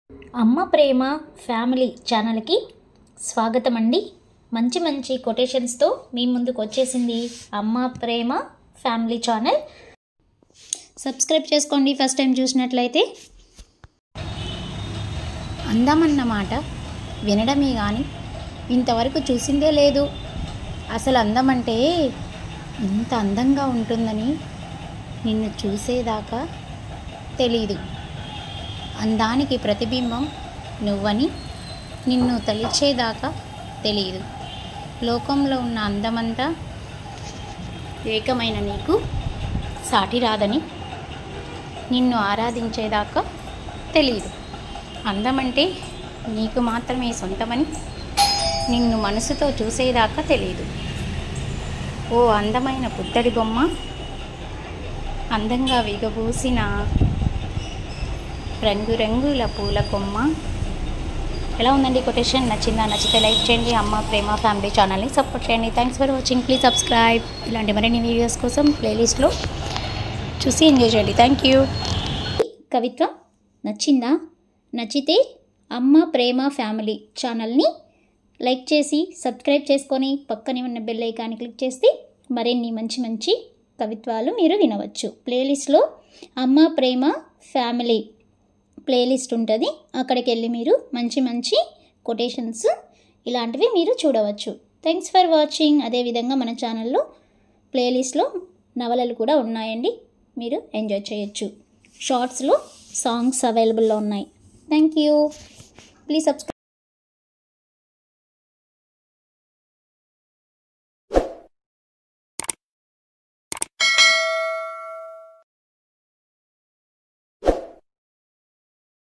అమ్మ ప్రేమ ఫ్యామిలీ ఛానల్కి స్వాగతం అండి. మంచి మంచి కొటేషన్స్తో మీ ముందుకు వచ్చేసింది అమ్మ ప్రేమ ఫ్యామిలీ ఛానల్. సబ్స్క్రైబ్ చేసుకోండి ఫస్ట్ టైం చూసినట్లయితే. అందమన్న మాట వినడమే కానీ ఇంతవరకు చూసిందే లేదు. అసలు అందమంటే ఇంత అందంగా ఉంటుందని నిన్ను చూసేదాకా తెలీదు. అందానికి ప్రతిబింబం నువ్వని నిన్ను తలిచేదాకా తెలియదు. లోకంలో ఉన్న అందమంతా ఏకమైన నీకు సాటి రాదని నిన్ను ఆరాధించేదాకా తెలియదు. అందమంటే నీకు మాత్రమే సొంతమని నిన్ను మనసుతో చూసేదాకా తెలియదు. ఓ అందమైన పుత్తడి బొమ్మ, అందంగా విగబూసిన రంగురంగుల పూల కొమ్మ. ఎలా ఉందండి కొటేషన్? నచ్చిందా? నచ్చితే లైక్ చేయండి. అమ్మ ప్రేమ ఫ్యామిలీ ఛానల్ని సపోర్ట్ చేయండి. Thanks for watching. Please subscribe. ఇలాంటి మరిన్ని వీడియోస్ కోసం ప్లేలిస్ట్లో చూసి ఎంజాయ్ చేయండి. Thank you. కవిత్వం నచ్చిందా? నచ్చితే అమ్మ ప్రేమ ఫ్యామిలీ ఛానల్ని లైక్ చేసి సబ్స్క్రైబ్ చేసుకొని పక్కనే ఉన్న బెల్ ఐకాన్ని క్లిక్ చేస్తే మరిన్ని మంచి మంచి కవిత్వాలు మీరు వినవచ్చు. ప్లేలిస్ట్లో అమ్మ ప్రేమ ఫ్యామిలీ ప్లేలిస్ట్ ఉంటుంది. అక్కడికి వెళ్ళి మీరు మంచి మంచి కొటేషన్స్ ఇలాంటివి మీరు చూడవచ్చు. Thanks for watching. అదేవిధంగా మన ఛానల్లో ప్లేలిస్ట్లో నవలలు కూడా ఉన్నాయండి, మీరు ఎంజాయ్ చేయొచ్చు. షార్ట్స్లో సాంగ్స్ అవైలబుల్లో ఉన్నాయి. Thank you. Please subscribe.